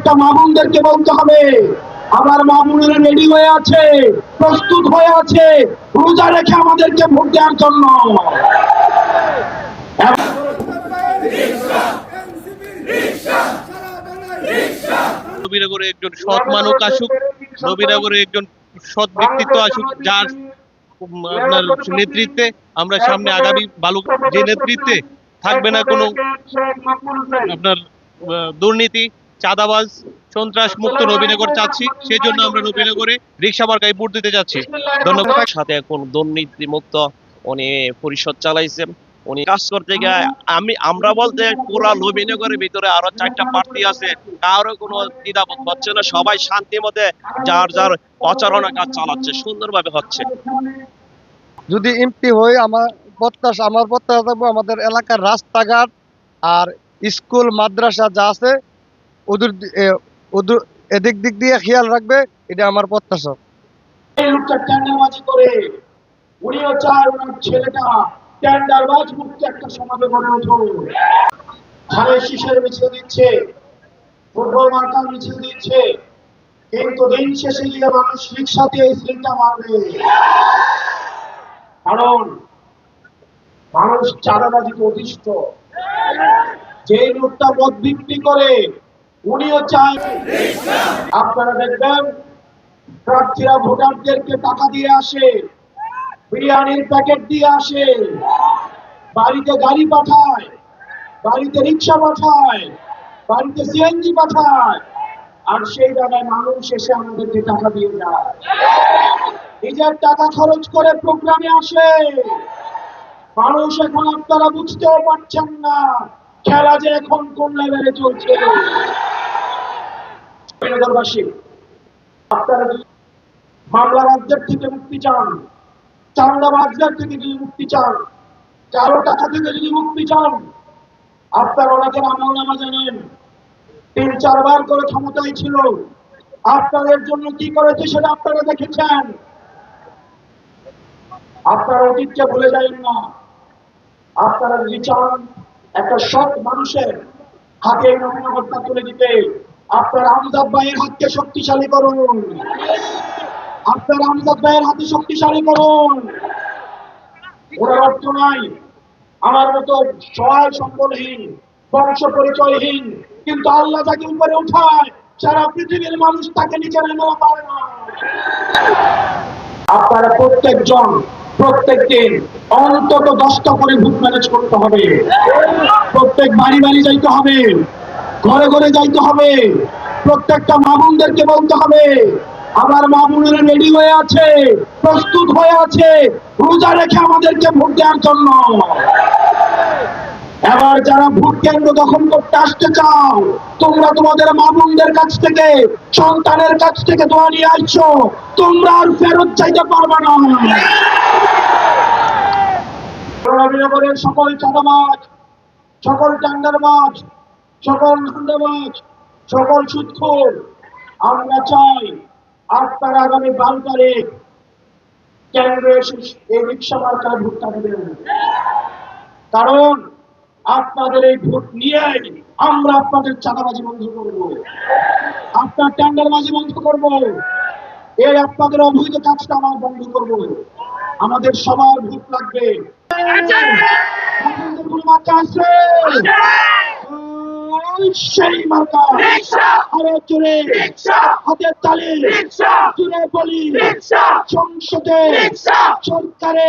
প্রত্যেকটা মা বোনদেরকে বলতে হবে, আমার মা বোনেরা রেডি হয়ে আছে, প্রস্তুত হয়ে আছে রোজা রেখে আমাদেরকে ভোট দেওয়ার জন্য। নবীনগরে একজন সৎ মানুষ আসুক, নবীনগরে একজন সৎ ব্যক্তিত্ব আসুক, যার আপনার নেতৃত্বে আমরা সামনে আগামী ভালো, যে নেতৃত্বে থাকবে না কোনো আপনার দুর্নীতি, চাঁদাবাজ, সন্ত্রাস মুক্ত নবীনগর চাচ্ছি। সেই জন্য আমরা নবীনগরে রিক্সা মার্কায় ভোট দিতে যাচ্ছি। ধন্যবাদ। সাথে এখন দুর্নীতি মুক্ত উনি পরিষদ চালাইছেন, উনি কাজ করতে গিয়ে আমরা বলতে পুরা নবীনগরের ভিতরে আরো 4টা প্রার্থী আছে, কারো কোনো দ্বিধাবোধ হচ্ছে না, সবাই শান্তি মতে যার যার প্রচারণা কাজ চালাচ্ছে, সুন্দরভাবে হচ্ছে। যদি এমপি হই আমার প্রত্যাশা থাকবে আমাদের এলাকার রাস্তাঘাট আর স্কুল মাদ্রাসা যা আছে ওদের এদিক দিক দিয়ে খেয়াল রাখবে, এটা আমার প্রত্যাশা। এই লোকটা টেন্ডারবাজি করে, উনিও চায় ওনার ছেলেটা টেন্ডারবাজ মুক্ত একটা সমাজে গড়ে উঠুক। ধানের শীষের মিছিল দিচ্ছে, ফুটবল মার্কার মিছিল দিচ্ছে, কিন্তু দিন শেষে গিয়ে মানুষ রিক্সাতে এই সিলটা মারবে, কারণ মানুষ চাঁদাবাজিতে অতিষ্ঠ। যে লোকটা মদ বিক্রি করে উনিও চায়। আপনারা দেখবেন প্রার্থীরা ভোটারদেরকে টাকা দিয়ে আসে, বিরিয়ানির প্যাকেট দিয়ে আসে, বাড়িতে গাড়ি পাঠায়, বাড়িতে রিক্সা পাঠায়, বাড়িতে সিএনজি পাঠায়, আর সেই জায়গায় মানুষ এসে আমাদেরকে টাকা দিয়ে যায়। নিজের টাকা খরচ করে প্রোগ্রামে আসে। মানুষ এখন আপনারা বুঝতেও পারছেন না খেলা যে এখন কোন লেভেলে চলছে। নগরবাসী, আপনারা মামলাবাজদের থেকে মুক্তি চান, চাঁদাবাজদের থেকে যদি মুক্তি চান, কারো টাকা থেকে যদি মুক্তি চান, আপনারা অনেকের আমল নামা জানেন, 3-4 বার করে ক্ষমতায় ছিল, আপনাদের জন্য কি করেছে সেটা আপনারা দেখেছেন। আপনারা অতীতকে ভুলে যাবেন না। আপনারা যদি চান একটা সৎ মানুষের হাতে এই নবীনগরটা তুলে দিতে, আপনারা আমজাদ ভাইয়ের হাতকে শক্তিশালী করুন, আপনারা আমজাদ ভাইয়ের হাতে শক্তিশালী করুন। ওনার অর্থ নাই আমার মতো সহায় সম্বলহীন, বংশ পরিচয়হীন, কিন্তু আল্লাহ যাকে উপরে উঠায় সারা পৃথিবীর মানুষ তাকে নিচে নেওয়া পারে না। আপনারা প্রত্যেক দিন অন্তত 10টা করে ভোট ম্যানেজ করতে হবে। প্রত্যেক বাড়ি বাড়ি যাইতে হবে, ঘরে ঘরে যাইতে হবে, প্রত্যেকটা মা বোনদেরকে বলতে হবে, আমার মা বোনেরা রেডি হয়ে আছে, প্রস্তুত হয়ে আছে রোজা রেখে আমাদেরকে ভোট দেওয়ার জন্য। এবার যারা ভোট কেন্দ্র দখল করতে আসতে চাও, তোমরা তোমাদের মা বোনদের কাছ থেকে, সন্তানের কাছ থেকে দোয়া নিয়ে আসছো, তোমরা আর ফেরত চাইতে পারবে না। নবীনগরের সকল চাঁদাবাজ, সকল টেন্ডারবাজ, সকল ধান্দাবাজ, সকল সুদখোর, আমরা চাই আপনারা আগামী 12 তারিখ কেন্দ্রে এসে এই রিক্সা মার্কায় ভোটটা দেবেন, কারণ আপনাদের এই ভোট নিয়ে আমরা আপনাদের চাঁদাবাজি বন্ধ করব, আপনার টেন্ডারবাজি বন্ধ করব, এই আপনাদের অবৈধ কাজটা আমরা বন্ধ করব। আমাদের সবার ভোট লাগবে। মার্কা আছে সেই মার্কা, আরো জোরে হাতের তালি জোরে বলি, সংসদে সরকারে